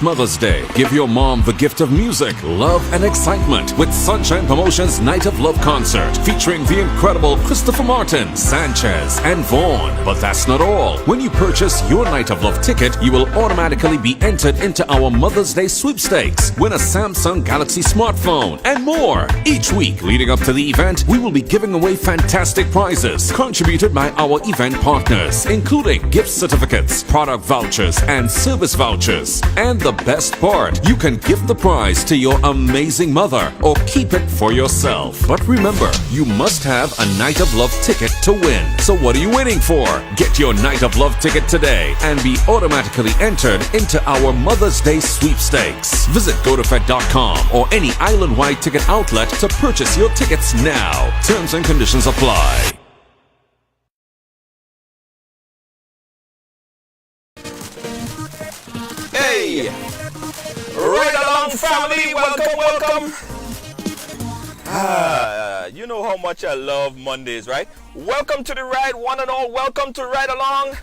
this Mother's Day, give your mom the gift of music, love, and excitement with Sunshine Promotions Night of Love concert featuring the incredible Christopher Martin, Sanchez, and Vaughn. But that's not all. When you purchase your Night of Love ticket, you will automatically be entered into our Mother's Day sweepstakes, win a Samsung Galaxy smartphone, and more. Each week leading up to the event, we will be giving away fantastic prizes contributed by our event partners, including gift certificates, product vouchers, and service vouchers. And the best part, you can give the prize to your amazing mother or keep it for yourself. But remember, you must have a Night of Love ticket to win. So what are you waiting for? Get your Night of Love ticket today and be automatically entered into our Mother's Day sweepstakes. Visit GoToFed.com or any island-wide ticket outlet to purchase your tickets now. Terms and conditions apply. Hey, RideAlong family, welcome. You know how much I love Mondays, right? Welcome to the ride, one and all. Welcome to RideAlong.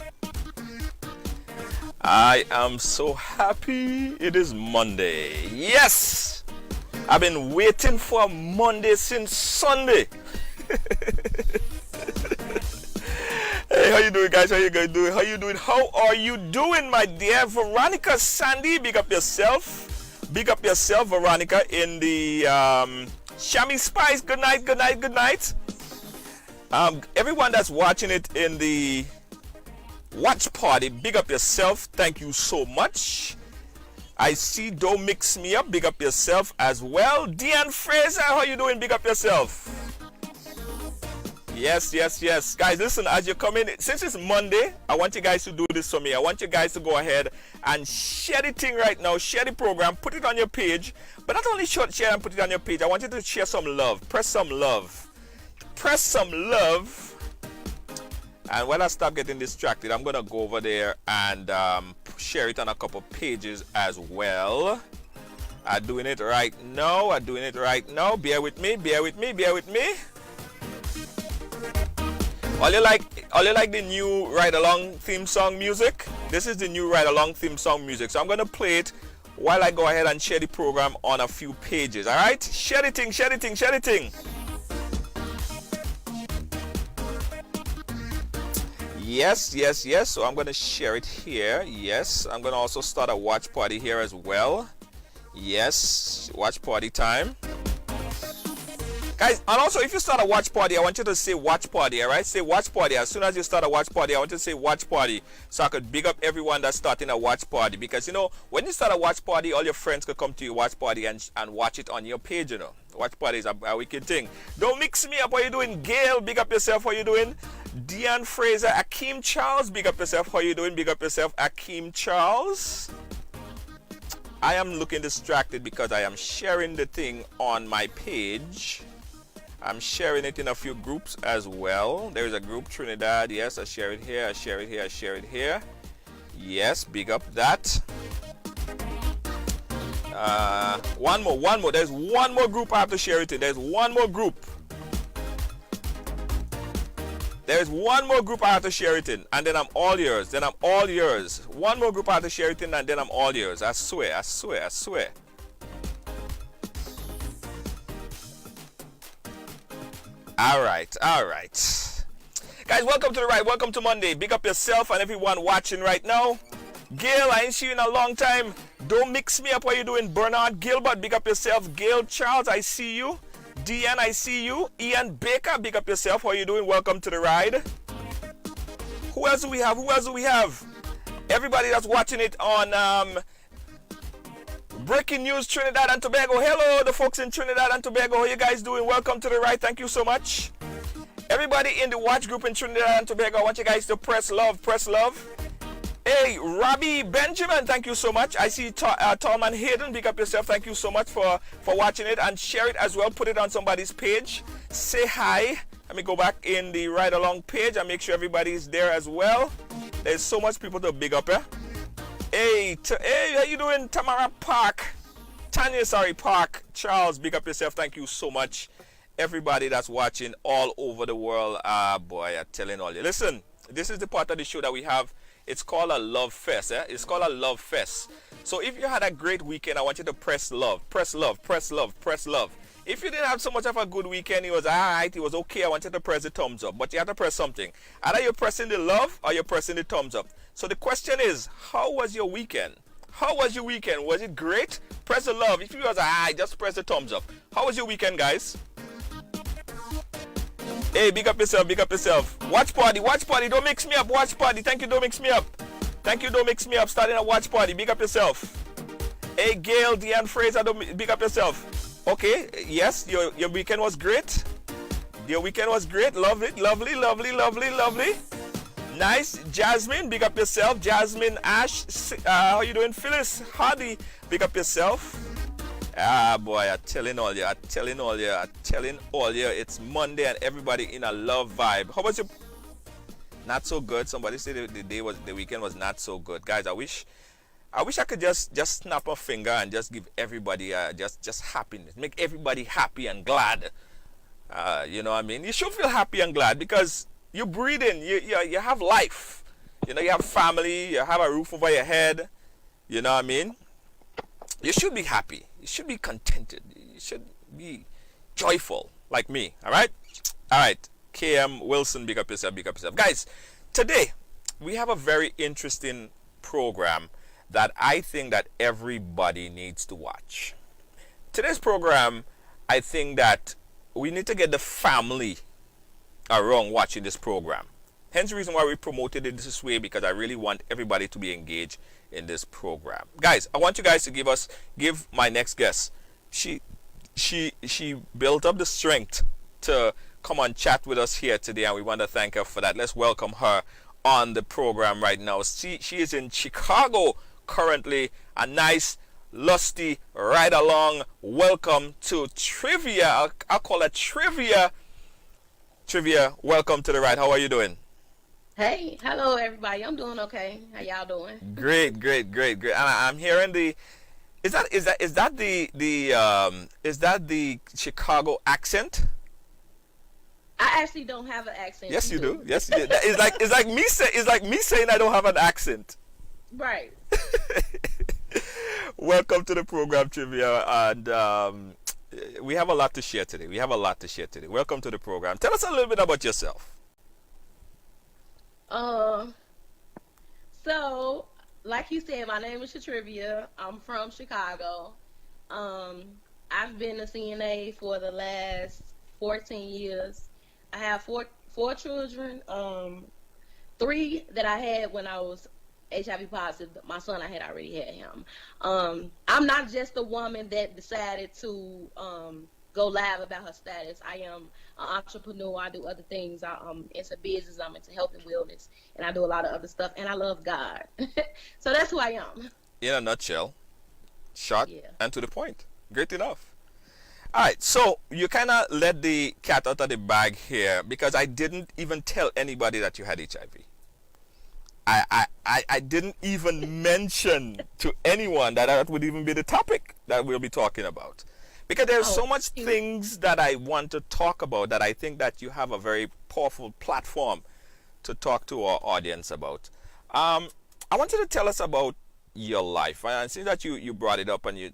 I am so happy it is Monday. Yes, I've been waiting for Monday since Sunday. Hey, how you doing, guys? How you guys doing? How you doing? How are you doing, my dear Veronica Sandy? Big up yourself. Big up yourself, Veronica, in the Shammy Spice. Good night, good night, good night. Everyone that's watching it in the watch party, big up yourself. Thank you so much. I see Don't Mix Me Up. Big up yourself as well. Deanne Fraser, how you doing? Big up yourself. Yes. Guys, listen, as you come in, since it's Monday, I want you guys to do this for me. I want you guys to go ahead and share the thing right now. Share the program. Put it on your page. But not only share and put it on your page. I want you to share some love. Press some love. Press some love. And when I stop getting distracted, I'm going to go over there and share it on a couple pages as well. I'm doing it right now. Bear with me. All you like the new RideAlong theme song music? This is the new RideAlong theme song music. So I'm going to play it while I go ahead and share the program on a few pages. All right? Share the thing. Yes. So I'm going to share it here. Yes. I'm going to also start a watch party here as well. Yes. Watch party time. Guys, and also if you start a watch party, I want you to say watch party, alright? Say watch party. As soon as you start a watch party, I want you to say watch party. So I could big up everyone that's starting a watch party. Because, you know, when you start a watch party, all your friends could come to your watch party and watch it on your page, you know. Watch party is a wicked thing. Don't Mix Me Up. How you doing? Gail, big up yourself. How you doing? Deanne Fraser, Akeem Charles, big up yourself. How you doing? Big up yourself, Akeem Charles. I am looking distracted because I am sharing the thing on my page. I'm sharing it in a few groups as well. There is a group, Trinidad. Yes, I share it here. Yes, big up that. One more. There's one more group I have to share it in. There's one more group I have to share it in. And then I'm all yours. One more group I have to share it in, and then I'm all yours. I swear. All right. Guys, welcome to the ride. Welcome to Monday. Big up yourself and everyone watching right now. Gail, I ain't seen you in a long time. Don't Mix Me Up. What you doing? Bernard Gilbert, big up yourself. Gail Charles, I see you. Deanne, I see you. Ian Baker, big up yourself. How you doing? Welcome to the ride. Who else do we have? Everybody that's watching it on Breaking News Trinidad and Tobago. Hello, the folks in Trinidad and Tobago. How you guys doing? Welcome to the ride. Thank you so much. Everybody in the watch group in Trinidad and Tobago, I want you guys to press love. Hey, Robbie Benjamin, thank you so much. I see Tallman Hayden, big up yourself. Thank you so much for watching it, and share it as well. Put it on somebody's page. Say hi. Let me go back in the RideAlong page and make sure everybody's there as well. There's so much people to big up, yeah? Hey, how you doing? Tamara Park. Park. Charles, big up yourself. Thank you so much. Everybody that's watching all over the world. Boy, I'm telling all you. Listen, this is the part of the show that we have It's called a love fest. It's called a love fest. So if you had a great weekend, I want you to press love, press love, press love, press love. If you didn't have so much of a good weekend, it was alright, it was okay, I want you to press the thumbs up. But you have to press something. Either you're pressing the love or you're pressing the thumbs up. So the question is, how was your weekend? How was your weekend? Was it great? Press the love. If you was alright, just press the thumbs up. How was your weekend, guys? Hey, big up yourself, big up yourself. Watch party, don't mix me up, watch party. Thank you, don't mix me up. Thank you, don't mix me up. Starting a watch party, big up yourself. Hey, Gail, Deanne Fraser, big up yourself. Okay, yes, your weekend was great. Your weekend was great. Lovely, lovely, lovely, lovely, lovely. Nice. Jasmine, big up yourself. Jasmine, Ash, how you doing? Phyllis, Hardy, big up yourself. Ah, boy, I'm telling all you, it's Monday and everybody in a love vibe. How about you? Not so good. Somebody said the weekend was not so good. Guys, I wish I could just snap a finger and just give everybody just happiness, make everybody happy and glad. You know what I mean? You should feel happy and glad because you're breathing. You have life. You know, you have family. You have a roof over your head. You know what I mean? You should be happy. You should be contented. You should be joyful like me. All right? All right. KM Wilson, big up yourself, big up yourself. Guys, today we have a very interesting program that I think that everybody needs to watch. Today's program, I think that we need to get the family around watching this program. Hence the reason why we promoted it this way, because I really want everybody to be engaged in this program. Guys, I want you guys to give my next guest. She built up the strength to come and chat with us here today, and we want to thank her for that. Let's welcome her on the program right now. She is in Chicago currently, a nice lusty ride along. Welcome to Trivia. I'll call it Trivia. Trivia, welcome to the ride. How are you doing? Hey, hello everybody. I'm doing okay. How y'all doing? Great. And I'm hearing is that the Chicago accent? I actually don't have an accent. Yes, you do. Yes, you do. It's like me saying I don't have an accent. Right. Welcome to the program, Trivia, and we have a lot to share today. Welcome to the program. Tell us a little bit about yourself. So, like you said, my name is Trivia. I'm from Chicago. I've been a CNA for the last 14 years. I have four children. 3 that I had when I was HIV positive. My son, I had already had him. I'm not just a woman that decided to go live about her status. I am an entrepreneur. I do other things. I'm into business. I'm into health and wellness, and I do a lot of other stuff. And I love God. So that's who I am. In a nutshell, short and to the point. Great enough. All right, so you kind of let the cat out of the bag here, because I didn't even tell anybody that you had HIV. I didn't even mention to anyone that would even be the topic that we'll be talking about. Because there's so much things that I want to talk about that I think that you have a very powerful platform to talk to our audience about. I want you to tell us about your life. I see that you brought it up and you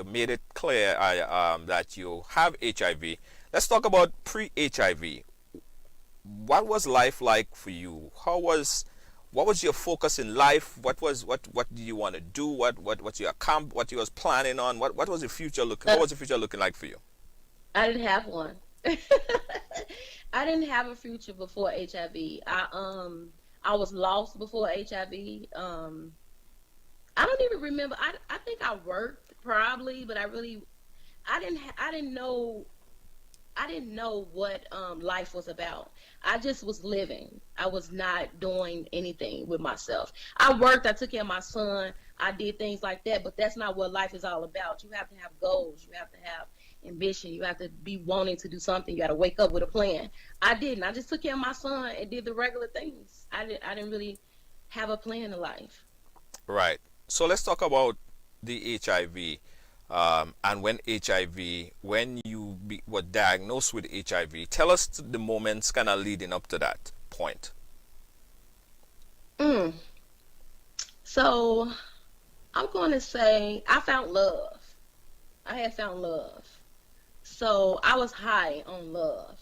made it clear that you have HIV. Let's talk about pre-HIV. What was life like for you? What was your focus in life? What do you want to do? What you was planning on? What was the future looking? What was the future looking like for you? I didn't have one. I didn't have a future before HIV. I was lost before HIV. I don't even remember. I think I worked probably, but I didn't know what life was about. I just was living. I was not doing anything with myself. I worked, I took care of my son, I did things like that, but that's not what life is all about. You have to have goals, you have to have ambition, you have to be wanting to do something, you got to wake up with a plan. I didn't. I just took care of my son and did the regular things. I didn't really have a plan in life. Right. So let's talk about the HIV. And when you were diagnosed with HIV, tell us the moments kind of leading up to that point. So I'm going to say I found love. I had found love. So I was high on love.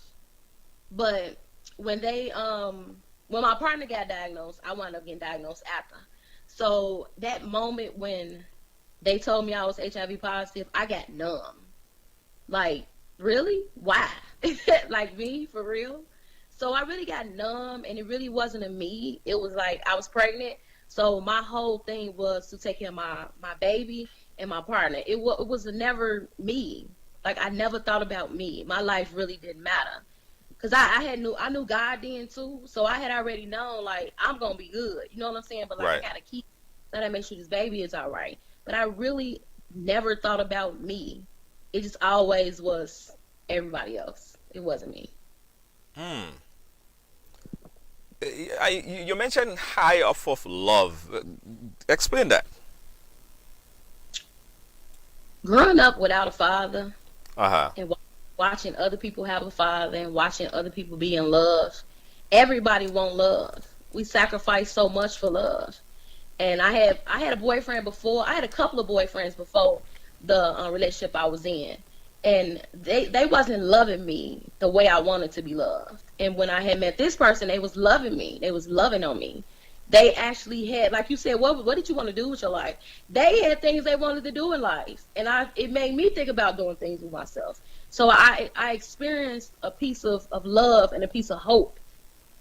But when when my partner got diagnosed, I wound up getting diagnosed after. So that moment when they told me I was HIV positive, I got numb. Like, really? Why? Like, me, for real? So I really got numb, and it really wasn't a me. It was like I was pregnant. So my whole thing was to take care of my baby and my partner. It was never me. Like, I never thought about me. My life really didn't matter. Cause I knew God then too, so I had already known like I'm gonna be good. You know what I'm saying? But like Right. I gotta make sure this baby is all right. But I really never thought about me. It just always was everybody else. It wasn't me. Hmm. You mentioned high off of love. Explain that. Growing up without a father Uh huh. and watching other people have a father and watching other people be in love, everybody want love. We sacrifice so much for love. And I had a boyfriend before. I had a couple of boyfriends before the relationship I was in, and they wasn't loving me the way I wanted to be loved. And when I had met this person, they was loving me. They was loving on me. They actually had, like you said, what did you want to do with your life? They had things they wanted to do in life, and it made me think about doing things with myself. So I experienced a piece of love and a piece of hope,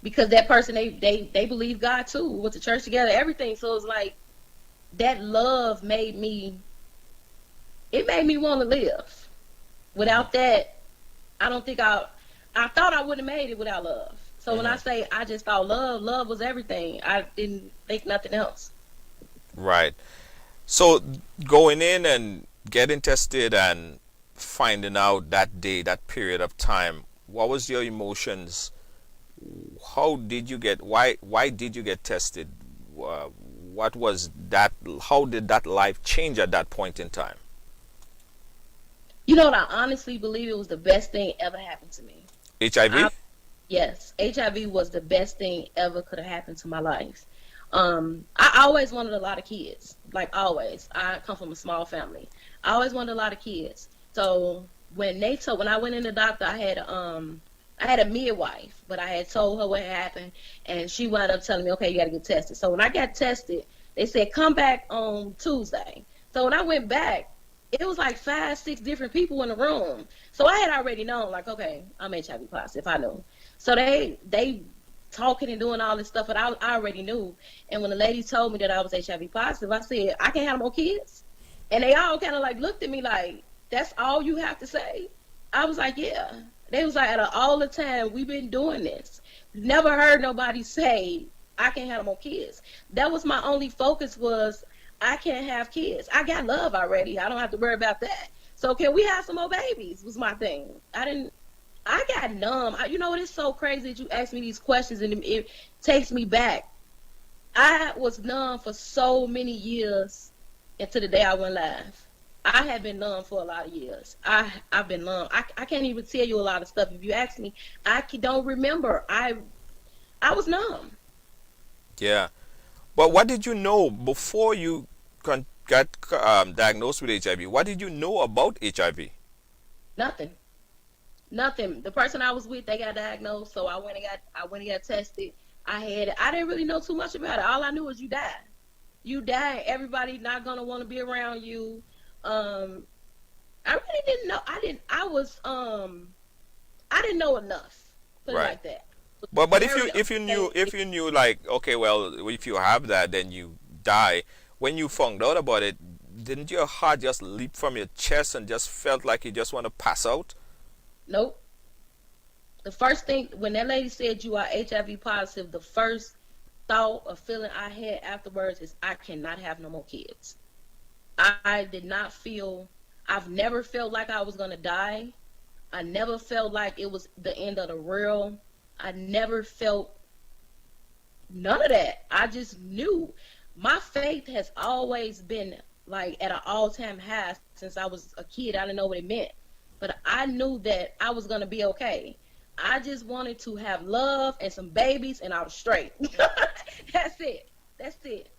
because that person they believe God too. We went to church together, everything. So it's like that love made me want to live. Without that, I don't think I thought I would have made it without love. So when I say I just thought love was everything. I didn't think nothing else. Right. So going in and getting tested and finding out that day, that period of time, what was your emotions? How did you get? Why did you get tested? What was that? How did that life change at that point in time? You know what? I honestly believe it was the best thing ever happened to me. HIV? Yes, HIV was the best thing ever could have happened to my life. I always wanted a lot of kids, like always. I come from a small family. I always wanted a lot of kids. So when I went in the doctor, I had a midwife, but I had told her what had happened, and she wound up telling me, okay, you got to get tested. So when I got tested, they said, come back on Tuesday. So when I went back, it was like 5, 6 different people in the room. So I had already known, like, okay, I'm HIV positive. I knew. So they talking and doing all this stuff, but I already knew. And when the lady told me that I was HIV positive, I said, I can't have no more kids. And they all kind of like looked at me like, that's all you have to say? I was like, yeah. They was like, out of all the time we've been doing this, never heard nobody say, I can't have no more kids. That was my only focus, was I can't have kids. I got love already. I don't have to worry about that. So can we have some more babies, was my thing. I got numb. You know what? It's so crazy that you ask me these questions, and it takes me back. I was numb for so many years until the day I went live. I have been numb for a lot of years. I've been numb. I can't even tell you a lot of stuff. If you ask me, don't remember. I was numb. Yeah. But what did you know before you got diagnosed with HIV? What did you know about HIV? Nothing. Nothing. The person I was with, they got diagnosed, so I went and got tested. I didn't really know too much about it. All I knew was you die. You die. Everybody not gonna want to be around you. I really didn't know. I didn't know enough. Put it like that. But if you knew like, okay, well, if you have that, then you die. When you found out about it, didn't your heart just leap from your chest and just felt like you just want to pass out? Nope. The first thing, when that lady said you are HIV positive, the first thought or feeling I had afterwards is, I cannot have no more kids. I did not feel, I've never felt like I was going to die. I never felt like it was the end of the world. I never felt none of that. I just knew. My faith has always been like at an all-time high since I was a kid. I didn't know what it meant. But I knew that I was going to be okay. I just wanted to have love and some babies, and I was straight. That's it.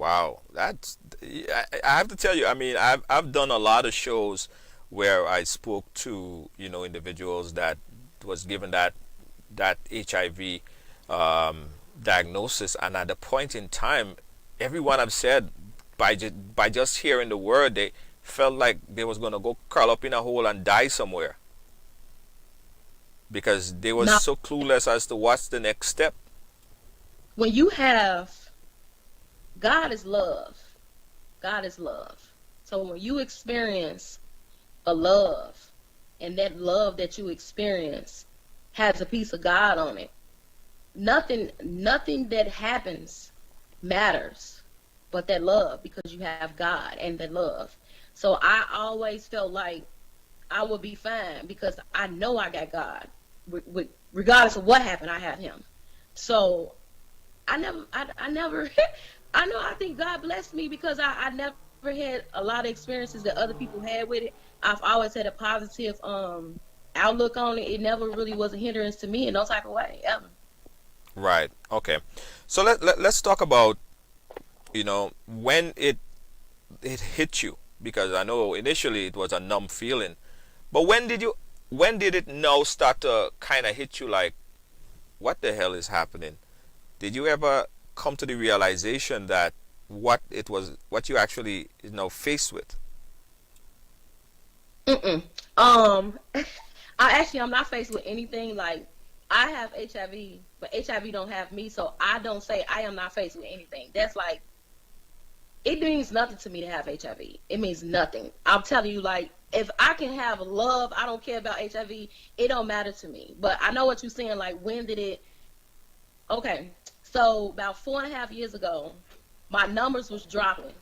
Wow, that's I have to tell you. I mean, I've done a lot of shows where I spoke to individuals that was given that HIV diagnosis, and at the point in time, everyone I've said by just hearing the word, they felt like they was gonna go curl up in a hole and die somewhere because they was Now, so clueless as to what's the next step. when you have God is love, God is love. So when you experience a love, and that love that you experience has a piece of God on it, nothing that happens matters but that love, because you have God and that love. So I always felt like I would be fine because I know I got God. Regardless of what happened, I have Him. So I never, I think God blessed me because I never had a lot of experiences that other people had with it. I've always had a positive outlook on it. It never really was a hindrance to me in no type of way, ever. Right. Okay. So let's talk about when it hit you, because I know initially it was a numb feeling, but when did it now start to kind of hit you like, what the hell is happening? Did you ever come to the realization that what you actually faced with? Mm-mm. I'm not faced with anything. Like, I have HIV, but HIV don't have me, so I don't say I am not faced with anything. That's like, it means nothing to me to have HIV. It means nothing. I'm telling you, like, if I can have love, I don't care about HIV. It don't matter to me. But I know what you're saying. Like, when did it? Okay, so about 4.5 years ago, my numbers was dropping.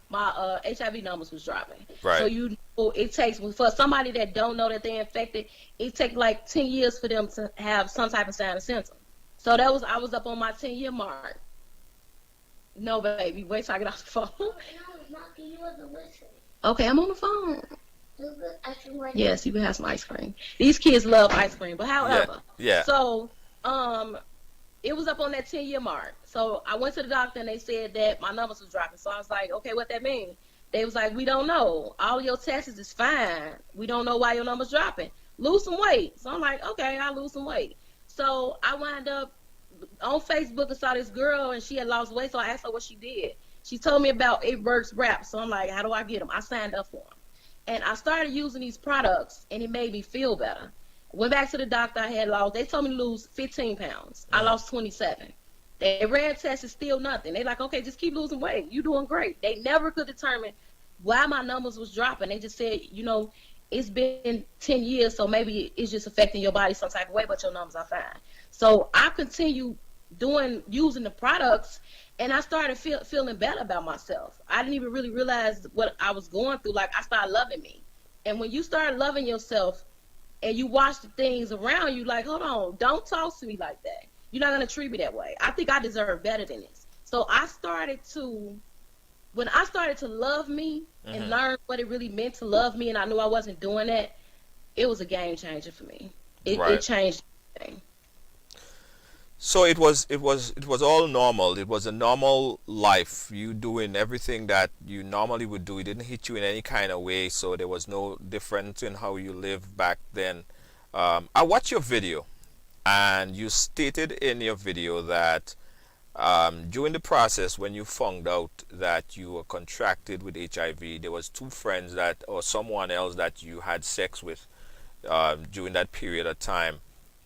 My HIV numbers was dropping. So Right. it takes, for somebody that don't know that they're infected, it takes like 10 years for them to have some type of sign or symptom. So I was up on my 10-year mark. No, baby, wait till I get off the phone. No, it's not. You wasn't listening. Okay, I'm on the phone. It was actually right. Yes, you can have some ice cream. These kids love ice cream, but Yeah. however, Yeah. so it was up on that 10-year mark. So I went to the doctor and they said that my numbers was dropping. So I was like, okay, what that mean? They was like, we don't know. All your tests is fine. We don't know why your numbers dropping. Lose some weight. So I'm like, okay, I'll lose some weight. So I wound up on Facebook and saw this girl and she had lost weight. So I asked her what she did. She told me about It Works Wrap. So I'm like, how do I get them? I signed up for them. And I started using these products and it made me feel better. Went back to the doctor. I had lost. They told me to lose 15 pounds. I lost 27. They ran tests. It's still nothing. They like, okay, just keep losing weight. You doing great. They never could determine why my numbers was dropping. They just said, it's been 10 years, so maybe it's just affecting your body some type of way, but your numbers are fine. So I continue using the products, and I started feeling better about myself. I didn't even really realize what I was going through. Like, I started loving me. And when you start loving yourself, and you watch the things around you, like, hold on, don't talk to me like that. You're not going to treat me that way. I think I deserve better than this. So when I started to love me and learn what it really meant to love me, and I knew I wasn't doing that, it was a game changer for me. It changed everything. So it was all normal. It was a normal life. You doing everything that you normally would do. It didn't hit you in any kind of way. So there was no difference in how you lived back then. I watched your video, and you stated in your video that during the process when you found out that you were contracted with HIV, there was two friends that or someone else that you had sex with during that period of time,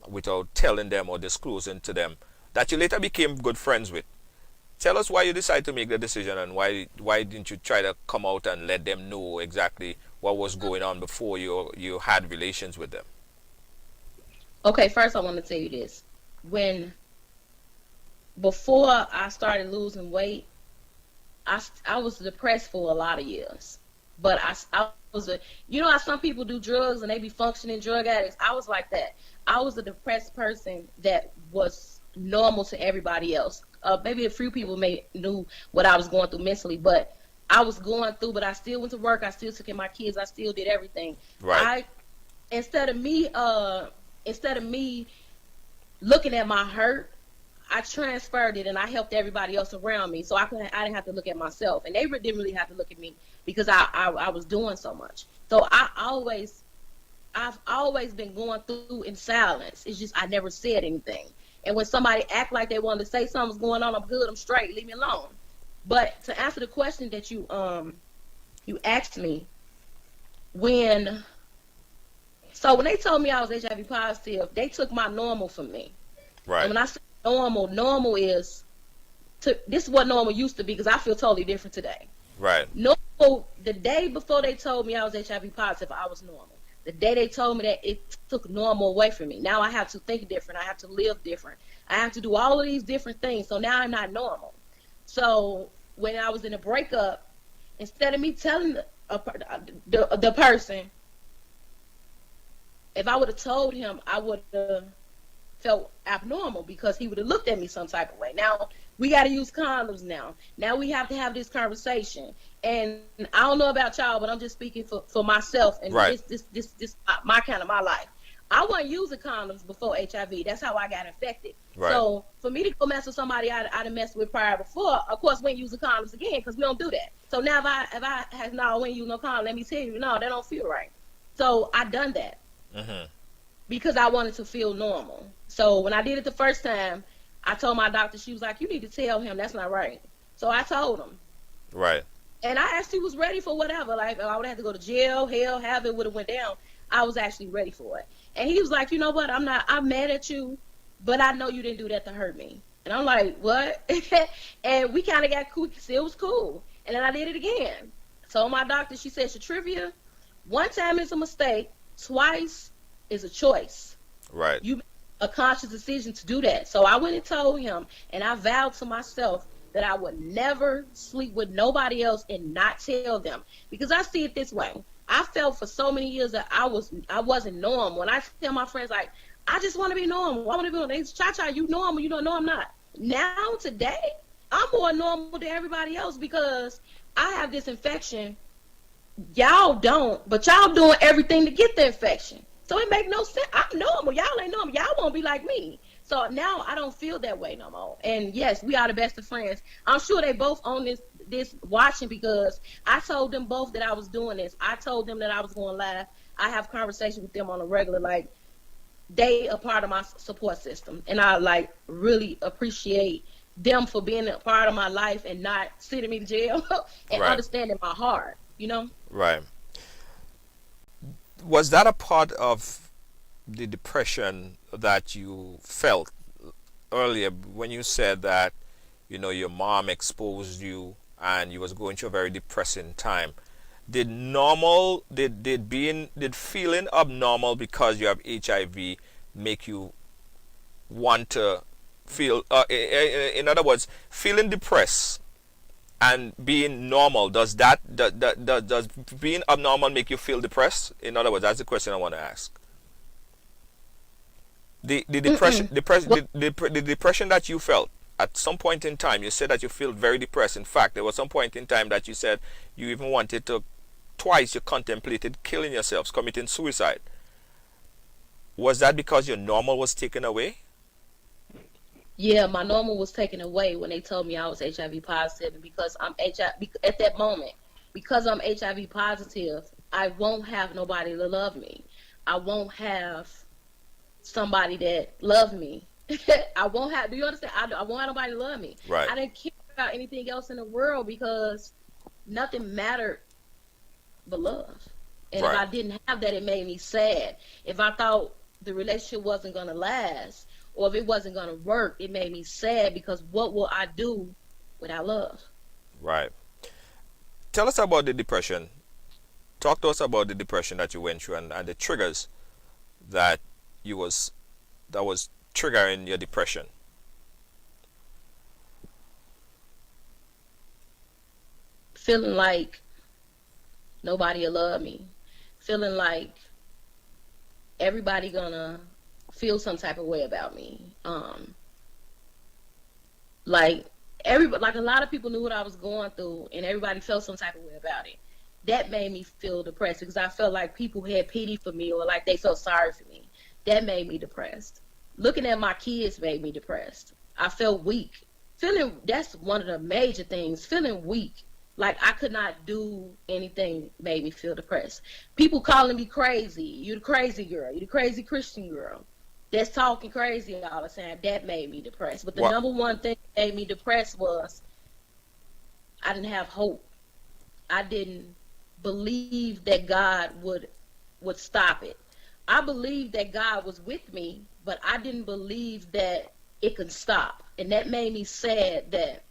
without telling them or disclosing to them, that you later became good friends with. Tell us why you decided to make the decision, and why didn't you try to come out and let them know exactly what was going on before you had relations with them? Okay, first I want to tell you this. Before I started losing weight, I was depressed for a lot of years. But I was how some people do drugs and they be functioning drug addicts? I was like that. I was a depressed person that was normal to everybody else. Maybe a few people knew what I was going through mentally, but I was going through, but I still went to work. I still took care of my kids. I still did everything. Right. Instead of me looking at my hurt, I transferred it and I helped everybody else around me, so I didn't have to look at myself, and they didn't really have to look at me because I was doing so much. So I've always been going through in silence. It's just I never said anything. And when somebody act like they wanted to say something's going on, I'm good, I'm straight, leave me alone. But to answer the question that you asked me, when they told me I was HIV positive, they took my normal from me. Right. And when I say normal is this is what normal used to be, because I feel totally different today. Right. Normal, the day before they told me I was HIV positive, I was normal. The day they told me that, it took normal away from me. Now I have to think different. I have to live different. I have to do all of these different things. So now I'm not normal. So when I was in a breakup, instead of me telling the person, if I would have told him, I would have felt abnormal because he would have looked at me some type of way. Now we got to use condoms now. Now we have to have this conversation. And I don't know about y'all, but I'm just speaking for myself and right. this my kind of my life. I wasn't using condoms before HIV. That's how I got infected. Right. So for me to go mess with somebody I'd have messed with prior before, of course we ain't using condoms again because we don't do that. So now if I had no, we ain't use no condom, let me tell you, no, that don't feel right. So I done that. Mm-hmm. Because I wanted to feel normal. So when I did it the first time, I told my doctor, she was like, you need to tell him that's not right. So I told him. Right. And I actually was ready for whatever. Like, I would have to go to jail, hell, however it would have went down. I was actually ready for it. And he was like, you know what, I'm mad at you, but I know you didn't do that to hurt me. And I'm like, what? And we kind of got cool. It was cool. And then I did it again. Told my doctor, she said, Shatrivia, one time is a mistake, twice is a choice. Right. You make a conscious decision to do that. So I went and told him, and I vowed to myself that I would never sleep with nobody else and not tell them. Because I see it this way. I felt for so many years that I wasn't normal. And I tell my friends, like, I just want to be normal. I want to be normal. They say, Cha-Cha, you normal. You don't know I'm not. Now, today, I'm more normal than everybody else because I have this infection. Y'all don't, but y'all doing everything to get the infection. So it make no sense. I'm normal. Y'all ain't normal. Y'all won't be like me. So now I don't feel that way no more. And yes, we are the best of friends. I'm sure they both own this watching because I told them both that I was doing this. I told them that I was going live. I have conversations with them on a regular, like, they are part of my support system. And I, like, really appreciate them for being a part of my life and not sending me to jail and right. understanding my heart, you know? Right. Was that a part of the depression that you felt earlier when you said that, you know, your mom exposed you and you was going through a very depressing time? Did feeling abnormal because you have HIV make you want to feel, in other words, feeling depressed and being normal, does being abnormal make you feel depressed? In other words, that's the question I want to ask. The depression, the depression that you felt at some point in time, you said that you feel very depressed. In fact, there was some point in time that you said you even wanted to, twice you contemplated killing yourselves, committing suicide. Was that because your normal was taken away? Yeah, my normal was taken away when they told me I was HIV positive, and because I'm HIV at that moment, because I'm HIV positive, I won't have nobody to love me. I won't have somebody that love me. I won't have. Do you understand? I won't have nobody to love me. Right. I didn't care about anything else in the world because nothing mattered but love. And right. if I didn't have that, it made me sad. If I thought the relationship wasn't gonna last, or if it wasn't going to work, it made me sad because what will I do without love? Right. Tell us about the depression. Talk to us about the depression that you went through and the triggers that was triggering your depression. Feeling like nobody will love me. Feeling like everybody gonna feel some type of way about me. Like a lot of people knew what I was going through and everybody felt some type of way about it. That made me feel depressed because I felt like people had pity for me or like they felt sorry for me. That made me depressed. Looking at my kids made me depressed. I felt weak. That's one of the major things, feeling weak. Like I could not do anything made me feel depressed. People calling me crazy. You the crazy girl. You the crazy Christian girl. That's talking crazy all the time. That made me depressed. But the What? number one thing that made me depressed was I didn't have hope. I didn't believe that God would stop it. I believed that God was with me, but I didn't believe that it could stop. And that made me sad that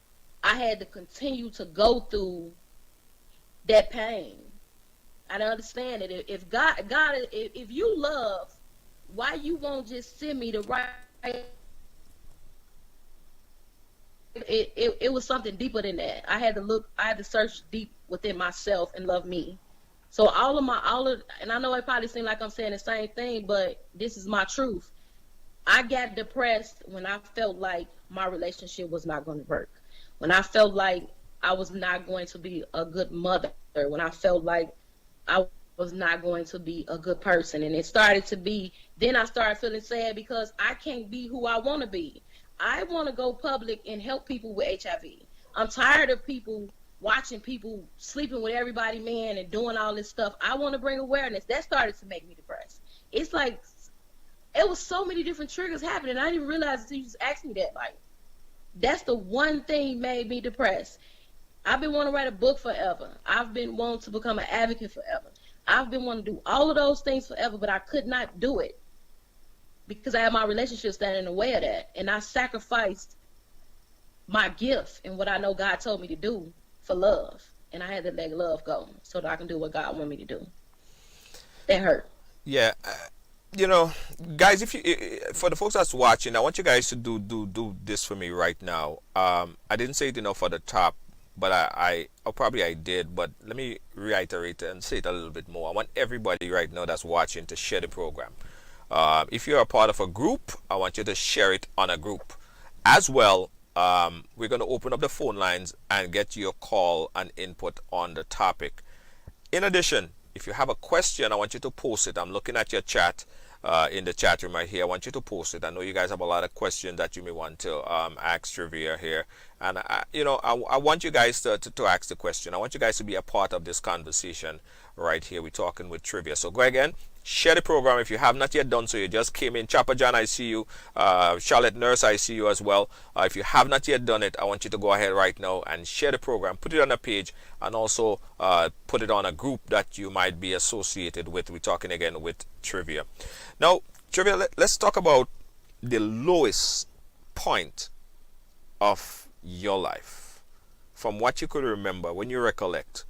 I had to continue to go through that pain. I don't understand it. If if you love, why you won't just send me the right? It was something deeper than that. I had to search deep within myself and love me. So and I know it probably seems like I'm saying the same thing, but this is my truth. I got depressed when I felt like my relationship was not going to work. When I felt like I was not going to be a good mother. When I felt like I was not going to be a good person. And it started to be, then I started feeling sad because I can't be who I want to be. I want to go public and help people with HIV. I'm tired of people watching people sleeping with everybody, man, and doing all this stuff. I want to bring awareness. That started to make me depressed. It's like, it was so many different triggers happening. I didn't even realize until you just asked me that. Like, that's the one thing made me depressed. I've been wanting to write a book forever. I've been wanting to become an advocate forever. I've been wanting to do all of those things forever, but I could not do it because I had my relationship standing in the way of that. And I sacrificed my gift and what I know God told me to do for love. And I had to let love go so that I can do what God wanted me to do. That hurt. Yeah. You know, guys, if you for the folks that's watching, I want you guys to do this for me right now. I didn't say it enough for the top, but or probably I did, but let me reiterate and say it a little bit more. I want everybody right now that's watching to share the program. If you're a part of a group, I want you to share it on a group as well. We're going to open up the phone lines and get your call and input on the topic. In addition, if you have a question, I want you to post it. I'm looking at your chat in the chat room right here. I want you to post it. I know you guys have a lot of questions that you may want to ask Trivia here. And, I want you guys to ask the question. I want you guys to be a part of this conversation right here. We're talking with Trivia. So go again. Share the program if you have not yet done so. You just came in. Chopper John, I see you. Charlotte Nurse, I see you as well. If you have not yet done it, I want you to go ahead right now and share the program. Put it on a page and also put it on a group that you might be associated with. We're talking again with Trivia. Now, Trivia, let's talk about the lowest point of your life. From what you could remember, when you recollect,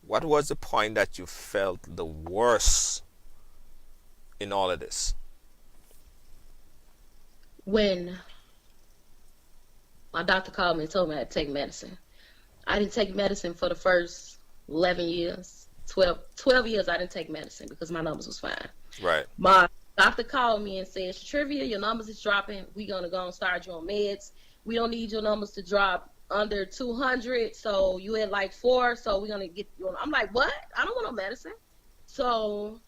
what was the point that you felt the worst in all of this? When my doctor called me and told me I had to take medicine. I didn't take medicine for the first 11 years, 12 years I didn't take medicine because my numbers was fine. Right. My doctor called me and said, Trivia, your numbers is dropping. We're going to go and start you on meds. We don't need your numbers to drop under 200, so you had like 4, so we're going to get you on. I'm like, what? I don't want no medicine. So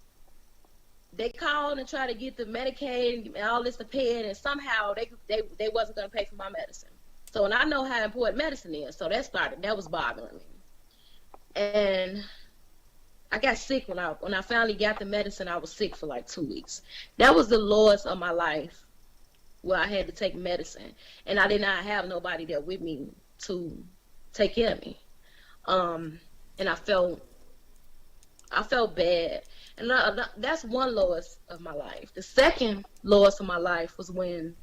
they called and tried to get the Medicaid and all this to pay it, and somehow they wasn't going to pay for my medicine. So, and I know how important medicine is, so that was bothering me. And I got sick when I finally got the medicine. I was sick for like 2 weeks. That was the lowest of my life where I had to take medicine, and I did not have nobody there with me to take care of me. And I felt bad. And that's one lowest of my life. The second lowest of my life was when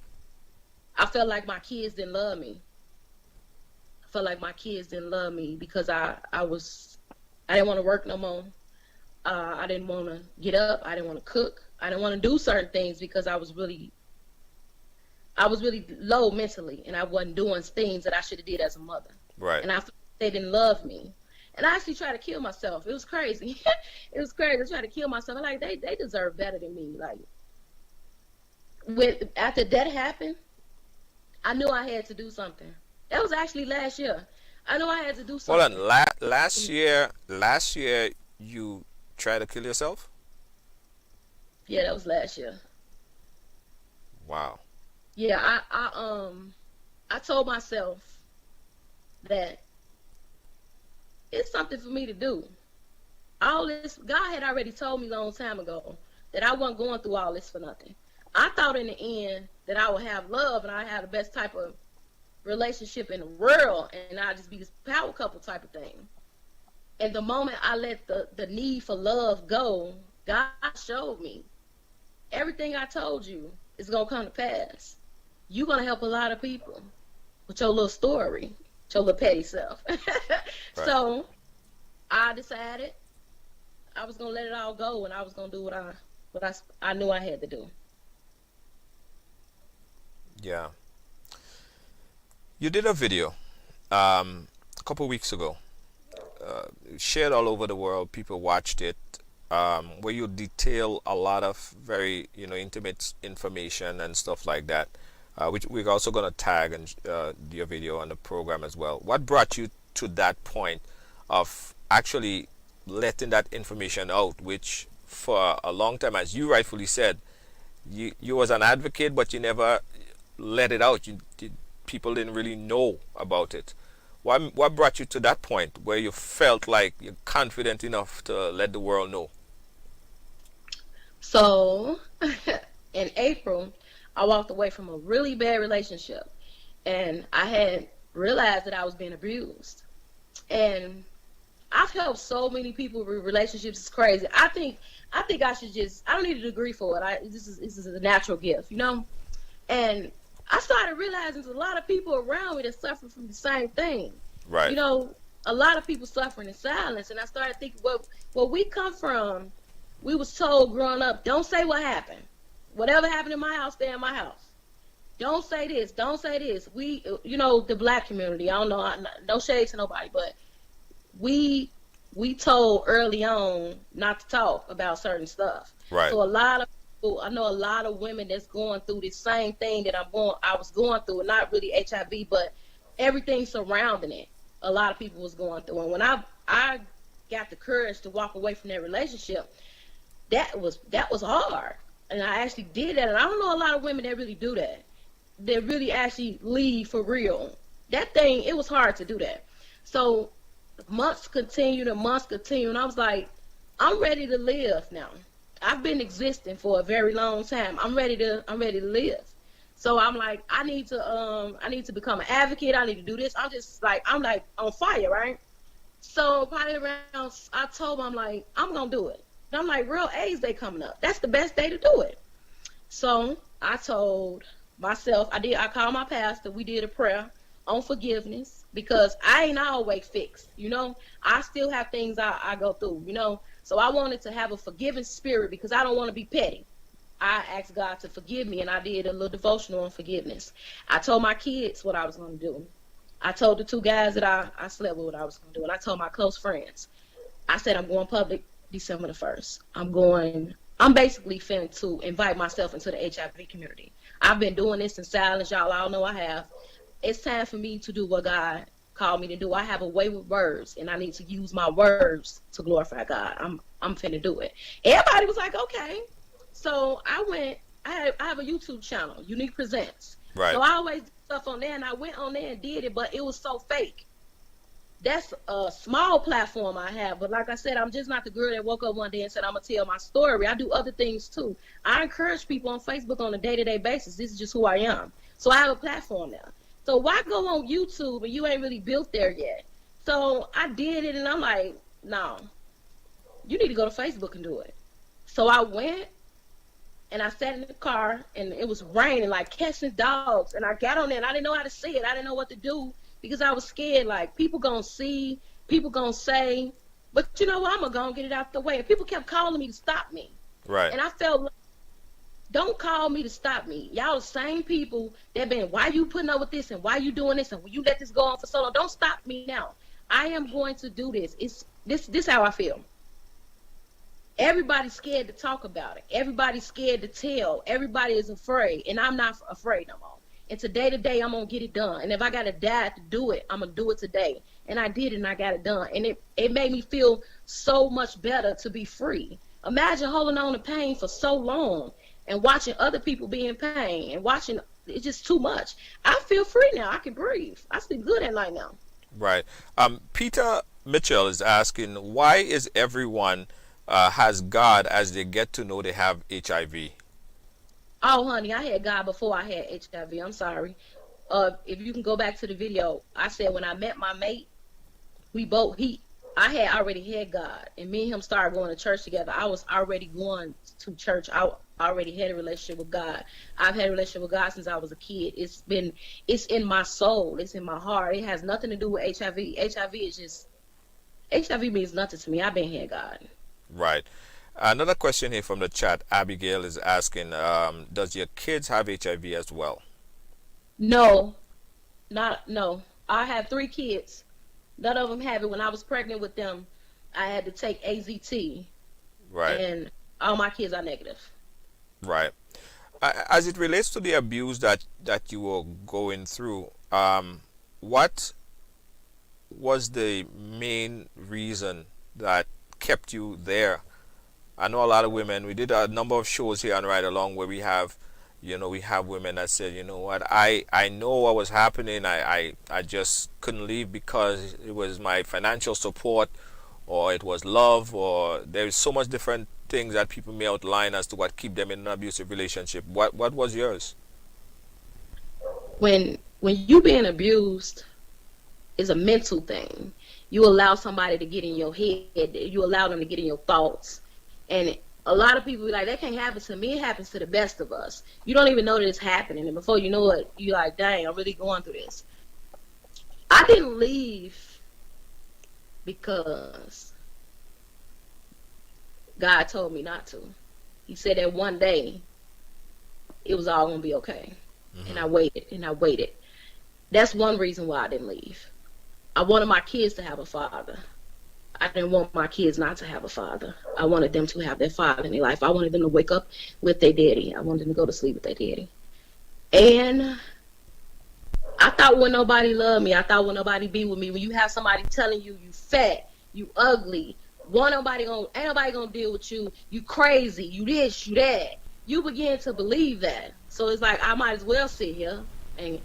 I felt like my kids didn't love me. I felt like my kids didn't love me because I didn't want to work no more. I didn't want to get up. I didn't want to cook. I didn't want to do certain things because I was really low mentally, and I wasn't doing things that I should have did as a mother. Right. And I felt they didn't love me. And I actually tried to kill myself. It was crazy. It was crazy. I tried to kill myself. I'm like, they deserve better than me. Like, after that happened, I knew I had to do something. That was actually last year. I knew I had to do something. Hold on. Last year you tried to kill yourself? Yeah, that was last year. Wow. Yeah, I told myself that it's something for me to do. All this, God had already told me a long time ago that I wasn't going through all this for nothing. I thought in the end that I would have love and I have the best type of relationship in the world, and I'd just be this power couple type of thing. And the moment I let the need for love go, God showed me everything I told you is going to come to pass. You're going to help a lot of people with your little story, with your little petty self. Right. So I decided I was going to let it all go, and I was going to do what I knew I had to do. Yeah. You did a video a couple weeks ago. Shared all over the world. People watched it, where you detail a lot of very intimate information and stuff like that, which we're also going to tag and your video on the program as well. What brought you to that point of actually letting that information out, which for a long time, as you rightfully said, you was an advocate, but you never let it out. People didn't really know about it. What brought you to that point where you felt like you're confident enough to let the world know? So, in April, I walked away from a really bad relationship, and I had realized that I was being abused. And I've helped so many people with relationships. It's crazy. I think I should I don't need a degree for it. This is a natural gift, And I started realizing there's a lot of people around me that suffer from the same thing. Right. A lot of people suffering in silence. And I started thinking, where we come from, we was told growing up, don't say what happened. Whatever happened in my house, stay in my house. Don't say this. Don't say this. We, the black community, I don't know, no shade to nobody, but we told early on not to talk about certain stuff. Right. So I know a lot of women that's going through the same thing that I was going through, not really HIV, but everything surrounding it. A lot of people was going through. And when I got the courage to walk away from that relationship, that was hard. And I actually did that. And I don't know a lot of women that really do that. That really actually leave for real. That thing, it was hard to do that. So months continued, and I was like, I'm ready to live now. I've been existing for a very long time. I'm ready to live. So I'm like, I need to become an advocate. I need to do this. I'm like on fire, right? So probably around, I told him, I'm like, I'm gonna do it. And I'm like, Real AIDS Day coming up. That's the best day to do it. So I told myself, I called my pastor. We did a prayer on forgiveness, because I ain't always fixed. I still have things I go through. So I wanted to have a forgiving spirit, because I don't want to be petty. I asked God to forgive me, and I did a little devotional on forgiveness. I told my kids what I was going to do. I told the 2 guys that I slept with what I was going to do, and I told my close friends. I said, I'm going public December the 1st. I'm basically finna to invite myself into the HIV community. I've been doing this in silence. Y'all all know I have. It's time for me to do what God called me to do. I have a way with words, and I need to use my words to glorify God. I'm finna do it. Everybody was like, okay. So I have a YouTube channel, Unique Presents. Right. So I always do stuff on there, and I went on there and did it, but it was so fake. That's a small platform I have, but like I said, I'm just not the girl that woke up one day and said, I'm gonna tell my story. I do other things too. I encourage people on Facebook on a day-to-day basis. This is just who I am. So I have a platform now. So why go on YouTube and you ain't really built there yet? So I did it, and I'm like, no, you need to go to Facebook and do it. So I went, and I sat in the car, and it was raining, like catching dogs. And I got on there, and I didn't know how to say it. I didn't know what to do, because I was scared, like, people gonna see, people gonna say, but you know what, I'm gonna go and get it out the way. And people kept calling me to stop me. Right. And I felt like, don't call me to stop me. Y'all the same people that been, why you putting up with this, and why you doing this, and you let this go on for so long. Don't stop me now. I am going to do this. This how I feel. Everybody's scared to talk about it. Everybody's scared to tell. Everybody is afraid, and I'm not afraid no more. And today, I'm going to get it done. And if I got to die to do it, I'm going to do it today. And I did it, and I got it done. And it made me feel so much better to be free. Imagine holding on to pain for so long and watching other people be in pain and watching it's just too much. I feel free now. I can breathe. I sleep good at night now. Right. Peter Mitchell is asking, why is everyone has God as they get to know they have HIV? Oh, honey, I had God before I had HIV. I'm sorry. If you can go back to the video, I said when I met my mate, I had already had God, and me and him started going to church together. I was already going to church. I already had a relationship with God. I've had a relationship with God since I was a kid. It's in my soul. It's in my heart. It has nothing to do with HIV. HIV means nothing to me. I've been had God. Right. Another question here from the chat. Abigail is asking, does your kids have HIV as well? No, no. I have 3 kids. None of them have it. When I was pregnant with them, I had to take AZT. Right. And all my kids are negative. Right. As it relates to the abuse that you were going through, what was the main reason that kept you there? I know a lot of women. We did a number of shows here on Ride Along where we have women that said, you know what, I know what was happening. I just couldn't leave because it was my financial support, or it was love, or there's so much different things that people may outline as to what keep them in an abusive relationship. What was yours? When you being abused is a mental thing. You allow somebody to get in your head. You allow them to get in your thoughts. And a lot of people be like, that can't happen to me. It happens to the best of us. You don't even know that it's happening. And before you know it, you're like, dang, I'm really going through this. I didn't leave because God told me not to. He said that one day it was all going to be okay. Mm-hmm. And I waited and I waited. That's one reason why I didn't leave. I wanted my kids to have a father. I didn't want my kids not to have a father. I wanted them to have their father in their life. I wanted them to wake up with their daddy. I wanted them to go to sleep with their daddy. And I thought when nobody loved me, I thought when nobody be with me, when you have somebody telling you you fat, you ugly, ain't nobody gonna deal with you, you crazy, you this, you that, you begin to believe that. So it's like I might as well sit here and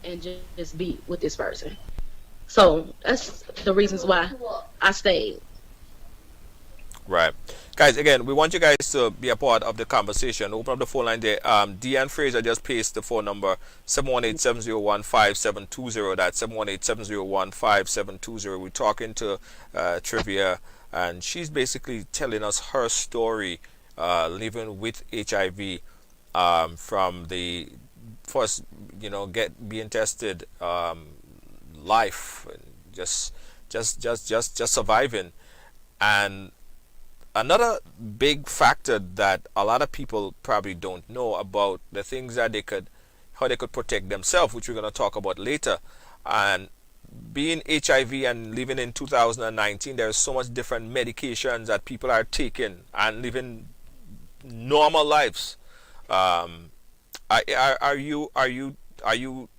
just be with this person. So that's the reasons why I stayed. Right. Guys, again, we want you guys to be a part of the conversation. Open up the phone line there. Deanne Fraser just pasted the phone number 718-701-5720. That's 718-701-5720. We're talking to Trivia, and she's basically telling us her story living with HIV from the first, being tested, life, just surviving. And another big factor that a lot of people probably don't know about the things that how they could protect themselves, which we're going to talk about later. And being HIV and living in 2019, there's so much different medications that people are taking and living normal lives. Are you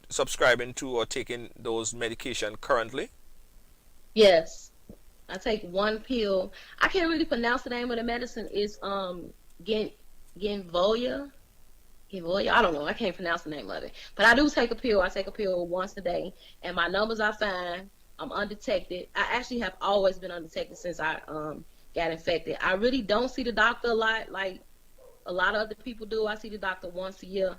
subscribing to or taking those medication currently? Yes. I take one pill. I can't really pronounce the name of the medicine. It's Genvoya. Genvoya. I don't know. I can't pronounce the name of it. But I do take a pill. I take a pill once a day, and my numbers are fine. I'm undetected. I actually have always been undetected since I got infected. I really don't see the doctor a lot, like a lot of other people do. I see the doctor once a year.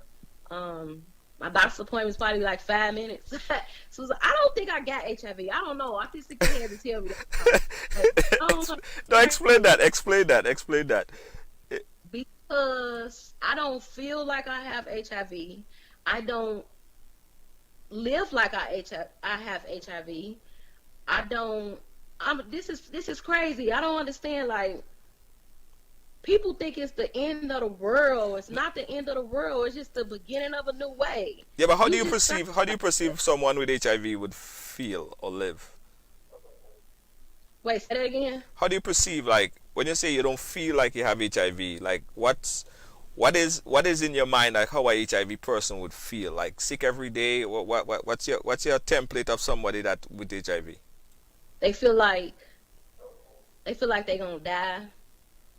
My doctor's appointment is probably like 5 minutes. So I don't think I got HIV. I don't know. I just think he had to tell me that. I don't know. No, explain that. Because I don't feel like I have HIV. I don't live like I have HIV. This is crazy. I don't understand. Like, people think it's the end of the world. It's not the end of the world. It's just the beginning of a new way. Yeah, but how do you perceive someone with HIV would feel or live? Wait, say that again. How do you perceive, like, when you say you don't feel like you have HIV, like what is in your mind, like how a HIV person would feel? Like sick every day? What's your template of somebody that with HIV? They feel like they're gonna die.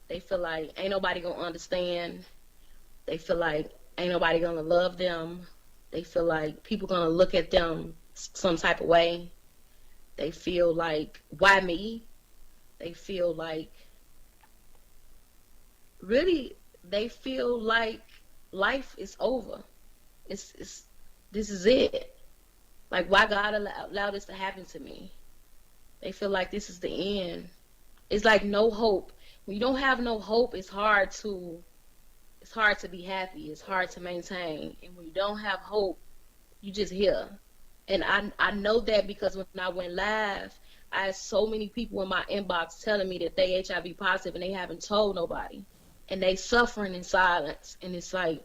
They feel like ain't nobody gonna understand. They feel like ain't nobody gonna love them. They feel like people gonna look at them some type of way. They feel like, why me? They feel like, really, they feel like life is over. It's this is it. Like, why God allow this to happen to me? They feel like this is the end. It's like no hope. When you don't have no hope, it's hard to be happy. It's hard to maintain. And when you don't have hope, you just here. And I know that because when I went live, I had so many people in my inbox telling me that they HIV positive and they haven't told nobody. And they suffering in silence. And it's like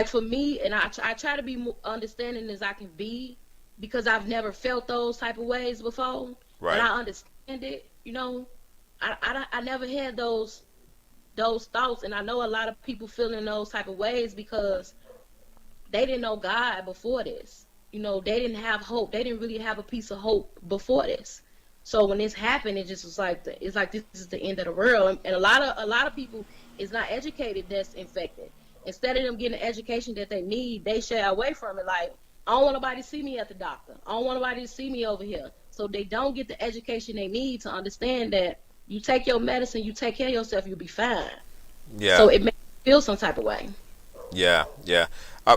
for me, and I try to be more understanding as I can be, because I've never felt those type of ways before. Right. And I understand it, you know. I never had those thoughts, and I know a lot of people feeling those type of ways because they didn't know God before this. You know, they didn't have hope. They didn't really have a piece of hope before this. So when this happened, it just was like it's like this is the end of the world. And a lot of people is not educated that's infected. Instead of them getting the education that they need, they shy away from it. Like, I don't want nobody to see me at the doctor. I don't want nobody to see me over here. So they don't get the education they need to understand that you take your medicine, you take care of yourself, you'll be fine. Yeah. So it makes you feel some type of way. Yeah. Yeah.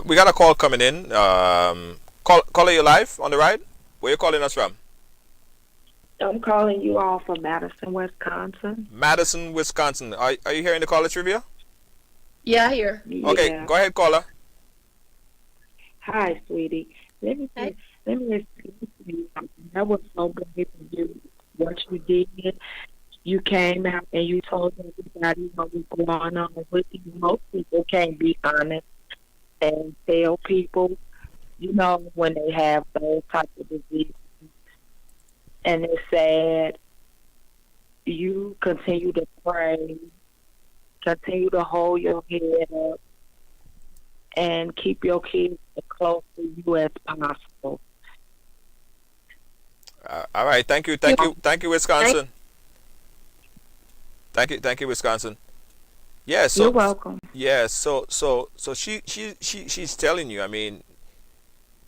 We got a call coming in. Caller, you live on the ride? Where you calling us from? I'm calling you all from Madison, Wisconsin. Madison, Wisconsin. Are you hearing the caller trivia? Yeah, I hear. Okay, Yeah. go ahead, caller. Hi, sweetie. Let me Hey. explain to you something. That was so great for you. What you did, you came out and you told everybody what was going on with you. Most people can't be honest and tell people, you know, when they have those type of diseases. And it's sad. You continue to pray, continue to hold your head up, and keep your kids as close to you as possible. All right, thank you, Wisconsin. Thank you, Wisconsin. Yeah, so You're welcome. yeah, so she's telling you. I mean,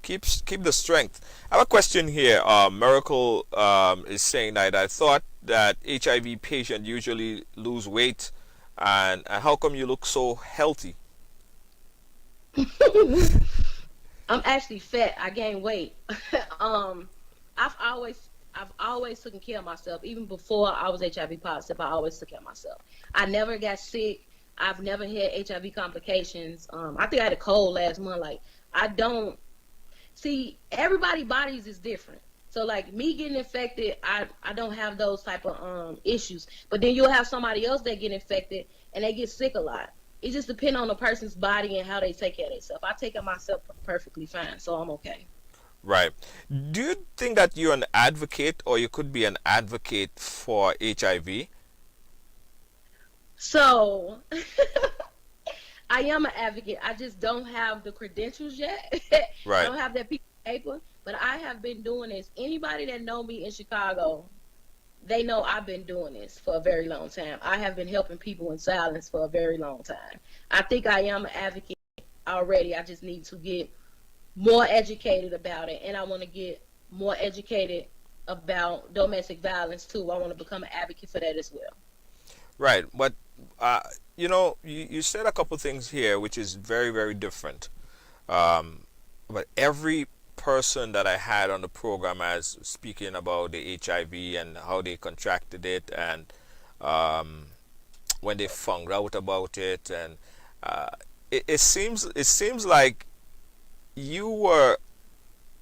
keep the strength. I have a question here. Miracle is saying that I thought that HIV patients usually lose weight, and how come you look so healthy? I'm actually fat. I gained weight. I've always taken care of myself. Even before I was HIV positive, I always took care of myself. I never got sick. I've never had HIV complications. I think I had a cold last month. Like, I don't see, everybody's bodies is different. So like me getting infected, I don't have those type of issues. But then you'll have somebody else that get infected and they get sick a lot. It just depends on the person's body and how they take care of themselves. I take care of myself perfectly fine, so I'm okay. Right. Do you think that you're an advocate, or you could be an advocate for HIV? So I am an advocate. I just don't have the credentials yet. Right. I don't have that piece of paper, but I have been doing this. Anybody that know me in Chicago, they know I've been doing this for a very long time. I have been helping people in silence for a very long time. I think I am an advocate already. I just need to get more educated about it, and I want to get more educated about domestic violence too. I want to become an advocate for that as well. Right. But you know, you said a couple things here which is very, very different. But every person that I had on the program as speaking about the HIV and how they contracted it, and when they found out about it, and it seems like you were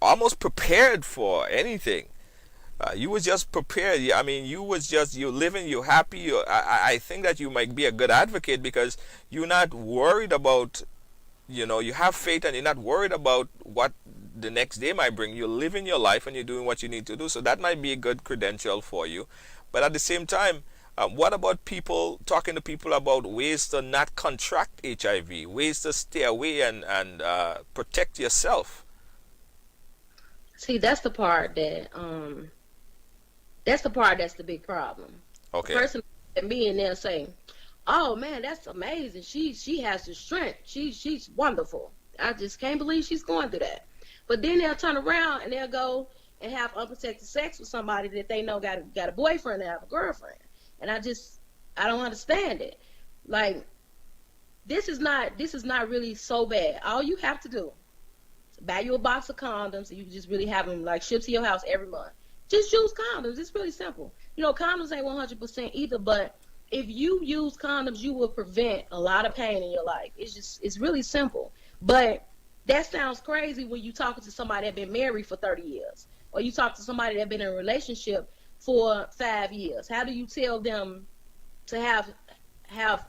almost prepared for anything. You was just prepared. I mean, you're living, you're happy. I think that you might be a good advocate because you're not worried about, you know, you have faith and you're not worried about what the next day might bring. You're living your life and you're doing what you need to do. So that might be a good credential for you. But at the same time, what about people, talking to people about ways to not contract HIV, ways to stay away and protect yourself? See, that's the part that's the big problem. Okay. The person at me and they'll say, "Oh man, that's amazing. She has the strength. She's wonderful." I just can't believe she's going through that. But then they'll turn around and they'll go and have unprotected sex with somebody that they know got a boyfriend and have a girlfriend. And I don't understand it. Like, this is not really so bad. All you have to do is buy you a box of condoms, and you can just really have them like shipped to your house every month. Just use condoms. It's really simple. Condoms ain't 100% either, but if you use condoms, you will prevent a lot of pain in your life. It's really simple. But that sounds crazy when you talking to somebody that been married for 30 years, or you talk to somebody that been in a relationship for 5 years. How do you tell them to have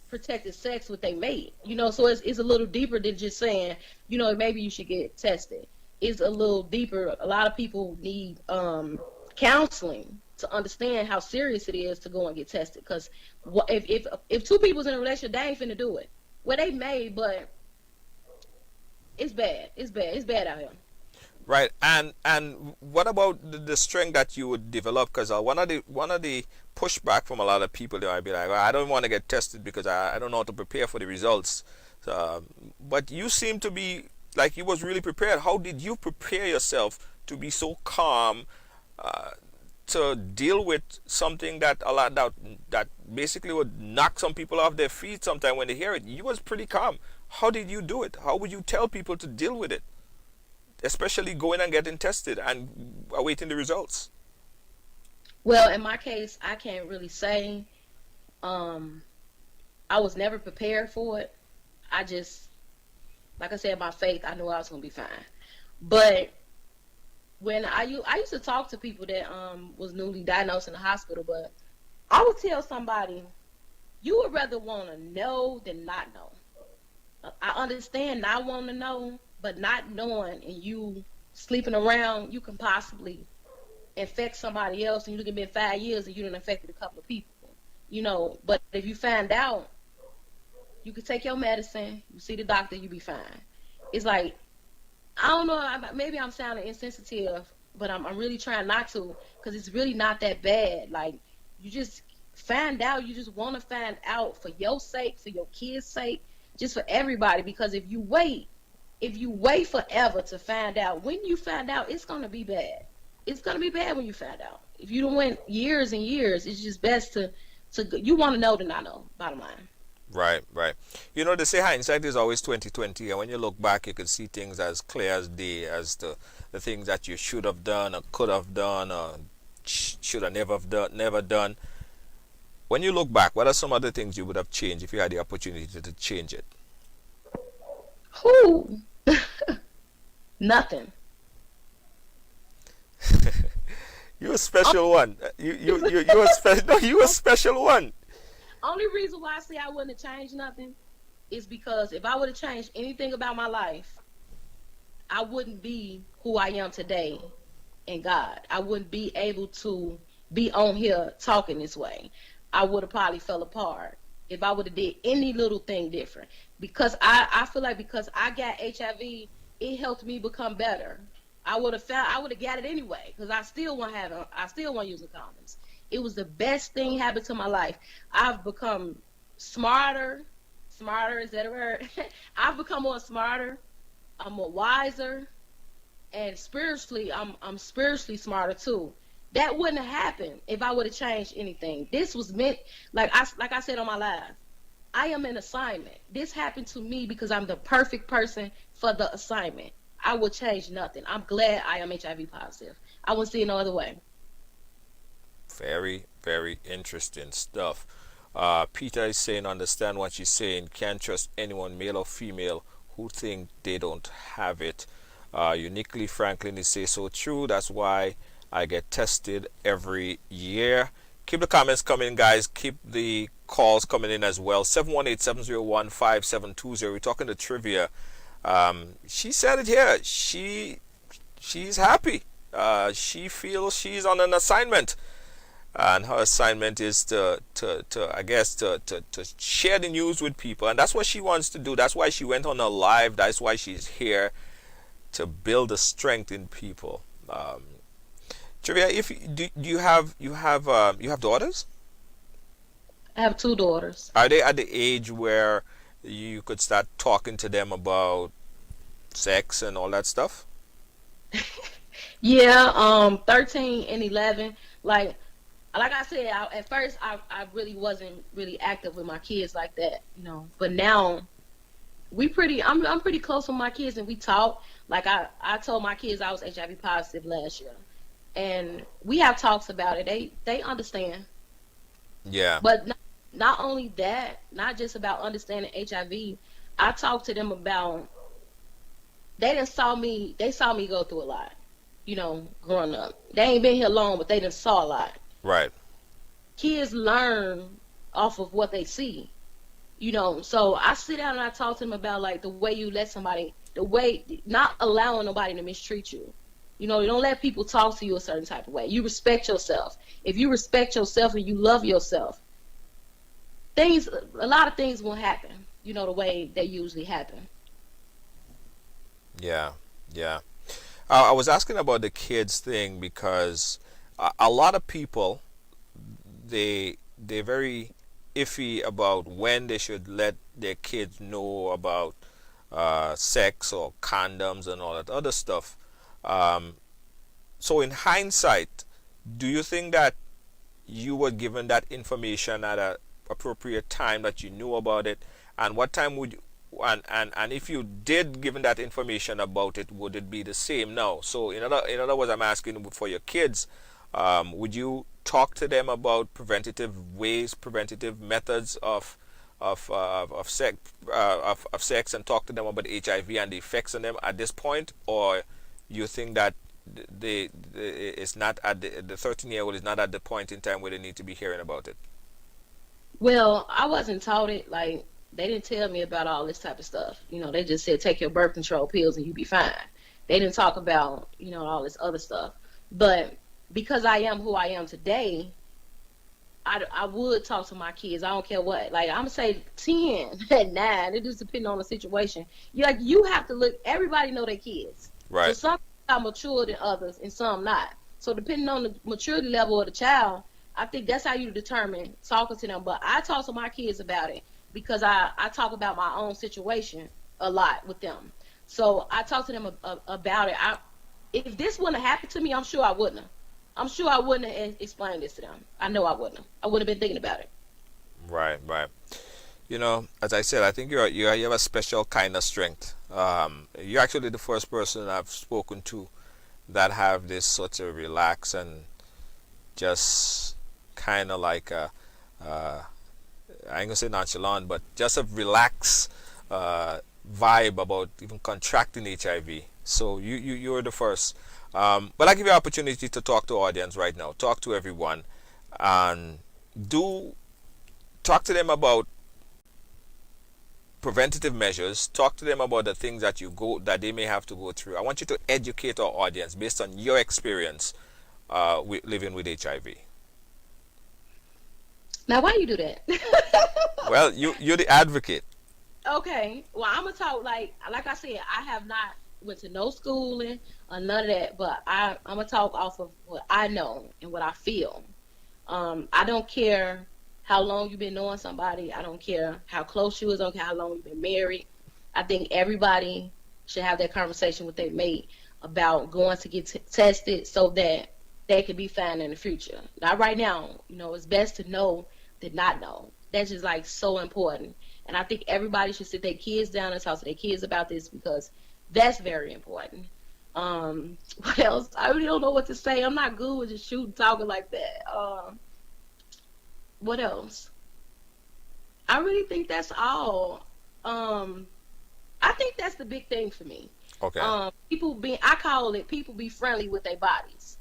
protected sex with their mate? So it's a little deeper than just saying, maybe you should get tested. It's a little deeper. A lot of people need counseling to understand how serious it is to go and get tested. Because if two people's in a relationship, they ain't finna do it. Well, they may, but it's bad. It's bad. It's bad out here. Right, and what about the strength that you would develop? Because one of the pushback from a lot of people, they might be like, well, I don't want to get tested because I don't know how to prepare for the results. But you seem to be like you was really prepared. How did you prepare yourself to be so calm to deal with something that basically would knock some people off their feet sometime when they hear it? You was pretty calm. How did you do it? How would you tell people to deal with it? Especially going and getting tested and awaiting the results. Well, in my case, I can't really say. I was never prepared for it. I just, like I said, by faith, I knew I was going to be fine. But when I used to talk to people that was newly diagnosed in the hospital, but I would tell somebody, you would rather want to know than not know. I understand not wanting to know, but not knowing and you sleeping around, you can possibly infect somebody else, and you can be 5 years and you done infected a couple of people. But if you find out, you can take your medicine, you see the doctor, you be fine. It's like, I don't know, maybe I'm sounding insensitive, but I'm really trying not to, because it's really not that bad. Like, you just find out, you just want to find out for your sake, for your kids' sake, just for everybody, because if you wait forever to find out, when you find out, it's going to be bad. It's going to be bad when you find out. If you don't wait years and years, it's just best to you want to know than not know, bottom line. Right. They say hindsight is always 20/20, and when you look back, you can see things as clear as day, as the things that you should have done or could have done or should have never done. When you look back, what are some other things you would have changed if you had the opportunity to change it? Who? Nothing. You a special one. You a special. No, you a special one. Only reason why I say I wouldn't have changed nothing is because if I would have changed anything about my life, I wouldn't be who I am today in God. I wouldn't be able to be on here talking this way. I would have probably fell apart if I would have did any little thing different. Because I feel like because I got HIV, it helped me become better. I would have got it anyway, because I still want using condoms. It was the best thing happened to my life. I've become smarter. Smarter, is that a word? I've become more smarter. I'm more wiser, and spiritually, I'm spiritually smarter too. That wouldn't have happened if I would have changed anything. This was meant, like I said on my live, I am an assignment. This happened to me because I'm the perfect person for the assignment. I would change nothing. I'm glad I am HIV positive. I wouldn't see it no other way. Very, very interesting stuff. Peter is saying, understand what she's saying. Can't trust anyone, male or female, who think they don't have it. Uniquely Franklin is saying, so true. That's why I get tested every year. Keep the comments coming, guys. Keep the calls coming in as well. 718-701-5720. We're talking to Trivia. She said it here. She's happy. She feels she's on an assignment, and her assignment is to share the news with people, and that's what she wants to do. That's why she went on a live. That's why she's here, to build the strength in people. Trivia, do you have daughters? I have 2 daughters. Are they at the age where you could start talking to them about sex and all that stuff? Yeah, 13 and 11. Like I said, at first I really wasn't really active with my kids like that, you know. But now I'm pretty close with my kids, and we talk. Like I told my kids I was HIV positive last year, and we have talks about it. They understand. Yeah. But not only that, not just about understanding HIV. I talked to them about they saw me go through a lot, you know, growing up. They ain't been here long, but they done saw a lot. Right. Kids learn off of what they see, you know. So I sit down and I talk to them about like the way you let somebody, the way not allowing nobody to mistreat you. You know, you don't let people talk to you a certain type of way. You respect yourself. If you respect yourself and you love yourself, a lot of things will happen, you know, the way they usually happen. Yeah. Yeah. I was asking about the kids thing because a lot of people, they're very iffy about when they should let their kids know about sex or condoms and all that other stuff. Um, so in hindsight, do you think that you were given that information at a appropriate time that you knew about it, and what time would you, and if you did given that information about it, would it be the same now? So in other words, I'm asking for your kids, would you talk to them about preventative ways, preventative methods of sex of sex, and talk to them about HIV and the effects on them at this point, or you think that it's not at the 13-year-old is not at the point in time where they need to be hearing about it? Well, I wasn't taught it. Like, they didn't tell me about all this type of stuff. You know, they just said take your birth control pills and you be fine. They didn't talk about, you know, all this other stuff. But because I am who I am today, I would talk to my kids. I don't care what. Like, I'm gonna say 10 at 9. It just depends on the situation. You have to look. Everybody know their kids. So Right. some are mature than others, and some not. So depending on the maturity level of the child, I think that's how you determine talking to them. But I talk to my kids about it because I talk about my own situation a lot with them. So I talk to them about it. If this wouldn't have happened to me, I'm sure I wouldn't have. I'm sure I wouldn't have explained this to them. I know I wouldn't have. I wouldn't have been thinking about it. Right. Right. You know, as I said, I think you have a special kind of strength. You're actually the first person I've spoken to that have this sort of relax and just kind of like I ain't gonna say nonchalant, but just a relaxed vibe about even contracting HIV. So you're the first. But I give you an opportunity to talk to audience right now. Talk to everyone, and do talk to them about preventative measures. Talk to them about the things that they may have to go through. I want you to educate our audience based on your experience living with HIV. Now, why you do that? Well, you're the advocate. Okay. Well, I'm gonna talk like I said. I have not went to no schooling or none of that, but I'm gonna talk off of what I know and what I feel. I don't care how long you've been knowing somebody. I don't care how close you is. I don't care how long you've been married. I think everybody should have that conversation with their mate about going to get tested so that they can be fine in the future. Not right now. You know, it's best to know than not know. That's just like so important. And I think everybody should sit their kids down and talk to their kids about this because that's very important. What else? I really don't know what to say. I'm not good with just shooting, talking like that. What else? I really think that's all. I think that's the big thing for me. Okay. I call it people be friendly with their bodies.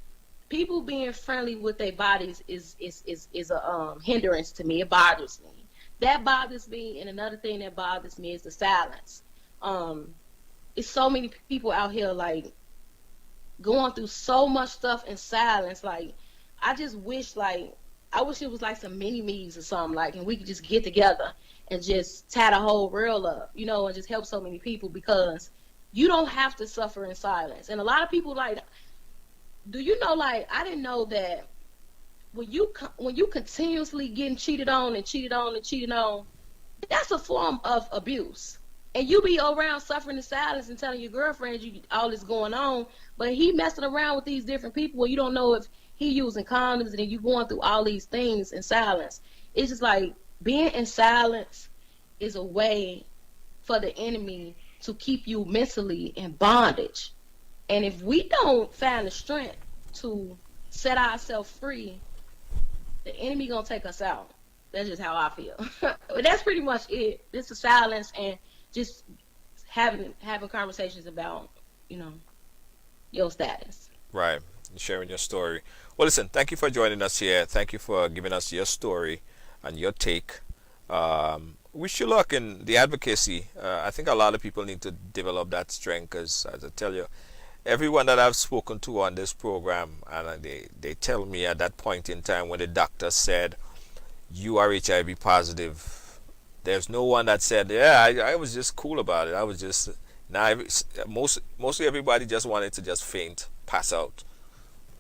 People being friendly with their bodies is a hindrance to me. It bothers me. That bothers me, and another thing that bothers me is the silence. It's so many people out here like going through so much stuff in silence. Like, I just wish I wish it was like some mini me's or something, like, and we could just get together and just tie the whole world up, you know, and just help so many people because you don't have to suffer in silence. And a lot of people do you know, I didn't know that when you continuously getting cheated on and cheated on and cheated on, that's a form of abuse. And you be around suffering in silence and telling your girlfriend you all this going on, but he messing around with these different people where you don't know if he using condoms, and then you going through all these things in silence. It's just like being in silence is a way for the enemy to keep you mentally in bondage. And if we don't find the strength to set ourselves free, the enemy gonna take us out. That's just how I feel. But that's pretty much it. This is silence and just having conversations about, your status. Right. Sharing your story. Well, listen, thank you for joining us here. Thank you for giving us your story and your take. Wish you luck in the advocacy. I think a lot of people need to develop that strength because, as I tell you, everyone that I've spoken to on this program, and they tell me at that point in time when the doctor said, you are HIV positive, there's no one that said, yeah, I was just cool about it. I was just, mostly everybody just wanted to just faint, pass out,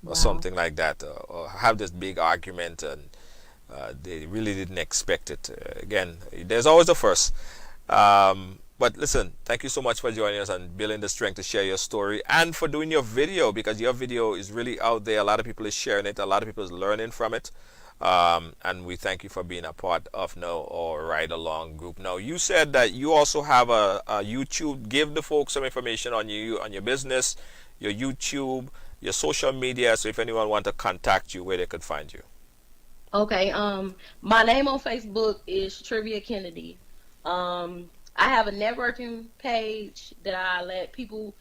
or something like that, or have this big argument, and they really didn't expect it. Again, there's always a first. But listen, thank you so much for joining us and building the strength to share your story and for doing your video, because your video is really out there. A lot of people is sharing it. A lot of people is learning from it. And we thank you for being a part of our Ride Along group. Now, you said that you also have a YouTube. Give the folks some information on your business, your YouTube, your social media, so if anyone want to contact you, where they could find you. Okay, my name on Facebook is Trivia Kennedy. I have a networking page that I let people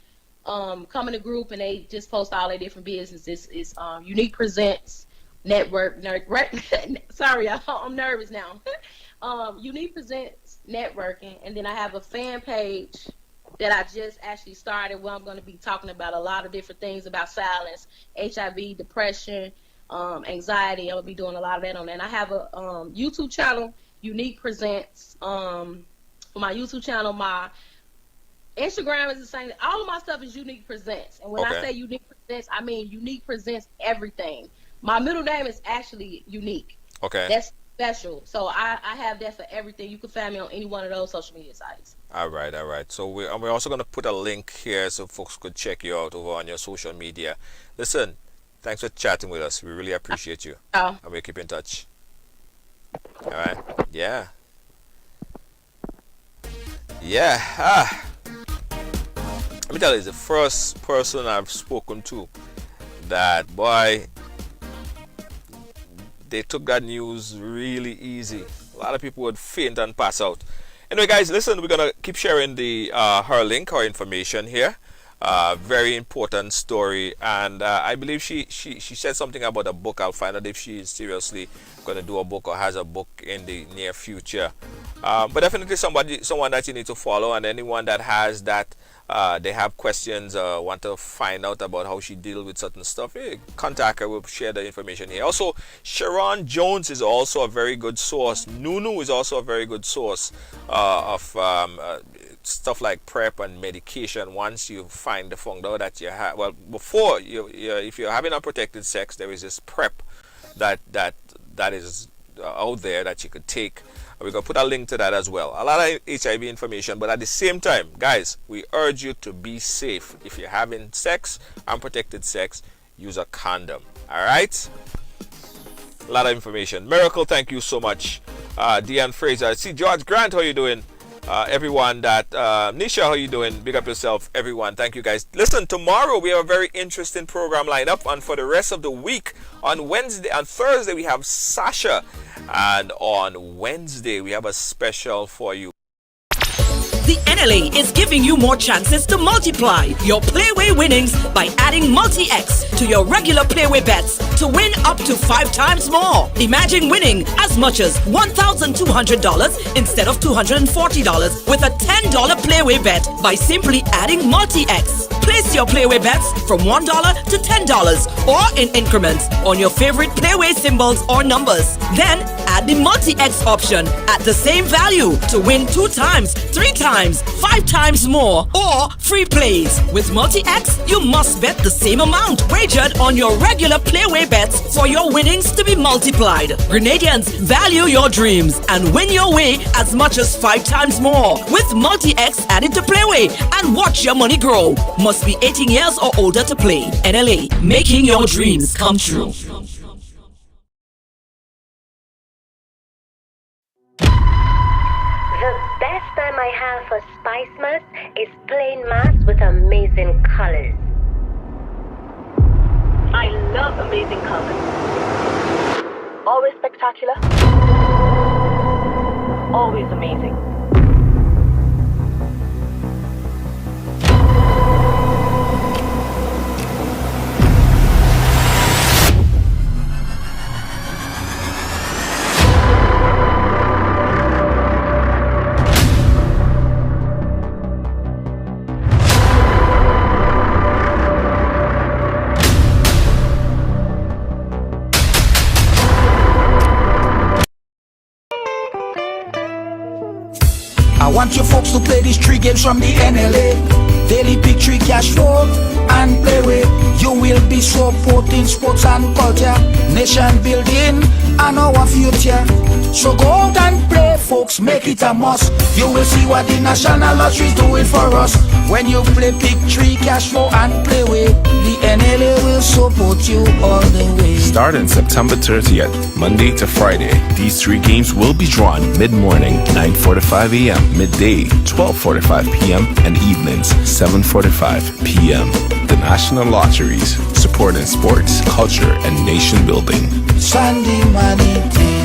come in the group and they just post all their different businesses. It's Unique Presents Network. Sorry, I'm nervous now. Unique Presents Networking, and then I have a fan page that I just actually started where I'm going to be talking about a lot of different things about silence, HIV, depression, anxiety. I'm going to be doing a lot of that on that. And I have a YouTube channel, Unique Presents. For my YouTube channel, my Instagram is the same. All of my stuff is Unique Presents. And when I say Unique Presents, I mean Unique Presents everything. My middle name is actually Unique. Okay. That's special. So I have that for everything. You can find me on any one of those social media sites. All right. So we're also going to put a link here so folks could check you out over on your social media. Listen, thanks for chatting with us. We really appreciate you. And we'll keep in touch. All right. Yeah. Let me tell you, the first person I've spoken to that, boy, they took that news really easy. A lot of people would faint and pass out. Anyway, guys, listen, we're gonna keep sharing the her link, her information here. Very important story, and I believe she said something about a book. I'll find out if she is seriously going to do a book or has a book in the near future. But definitely someone that you need to follow, and anyone that has that they have questions, want to find out about how she deals with certain stuff, contact her. We'll share the information here. Also, Sharon Jones is also a very good source. Nunu is also a very good source of stuff like PrEP and medication. Once you found out that you have, well, before if you're having unprotected sex, there is this PrEP that is out there that you could take. We're going to put a link to that as well. A lot of HIV information, but at the same time, guys, we urge you to be safe. If you're having sex, unprotected sex, use a condom. All right? A lot of information. Miracle, thank you so much. Deanne Fraser. See, George Grant, how you doing? Everyone that Nisha, how you doing? Big up yourself, everyone. Thank you, guys. Listen, tomorrow we have a very interesting program lined up, and for the rest of the week, on Thursday we have Sasha, and on Wednesday we have a special for you. The NLA is giving you more chances to multiply your Playway winnings by adding Multi-X to your regular Playway bets to win up to 5 times more. Imagine winning as much as $1,200 instead of $240 with a $10 Playway bet by simply adding Multi-X. Place your Playway bets from $1 to $10 or in increments on your favorite Playway symbols or numbers. Then add add the multi-X option at the same value to win 2 times, 3 times, 5 times more, or free plays. With multi-X, you must bet the same amount wagered on your regular playway bets for your winnings to be multiplied. Grenadians, value your dreams and win your way as much as 5 times more with multi-X added to playway and watch your money grow. Must be 18 years or older to play. NLA, making your dreams come true. The best time I have for Spice Mask is plain mask with amazing colors. I love amazing colors. Always spectacular. Always amazing. I want you folks to play these 3 games from the NLA. Daily pick 3 cash flow and play with. You will be supporting sports and culture, nation building and our future. So go out and play, folks, make it a must. You will see what the National Lottery is doing for us. When you play pick 3 cash flow and play with, the NLA will support you all the way. Starting September 30th, Monday to Friday, these 3 games will be drawn mid-morning, 9:45 a.m., midday, 12:45 p.m., and evenings, 7:45 p.m. The National Lotteries, supporting sports, culture, and nation building. Sunday money day.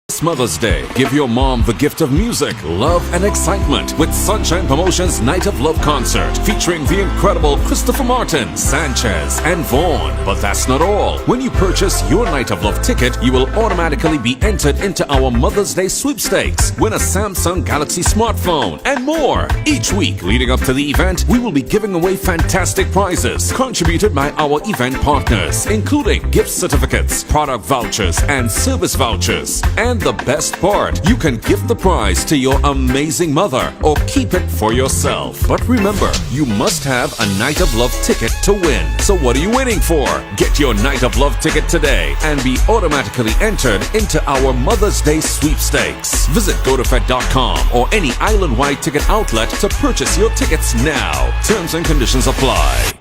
This Mother's Day, give your mom the gift of music, love, and excitement with Sunshine Promotions Night of Love Concert featuring the incredible Christopher Martin, Sanchez, and Vaughn. But that's not all. When you purchase your Night of Love ticket, you will automatically be entered into our Mother's Day sweepstakes, win a Samsung Galaxy smartphone, and more. Each week leading up to the event, we will be giving away fantastic prizes contributed by our event partners, including gift certificates, product vouchers, and service vouchers. And the best part, you can give the prize to your amazing mother or keep it for yourself. But remember, you must have a Night of Love ticket to win. So what are you waiting for? Get your Night of Love ticket today and be automatically entered into our Mother's Day sweepstakes. Visit GoToFed.com or any island-wide ticket outlet to purchase your tickets now. Terms and conditions apply.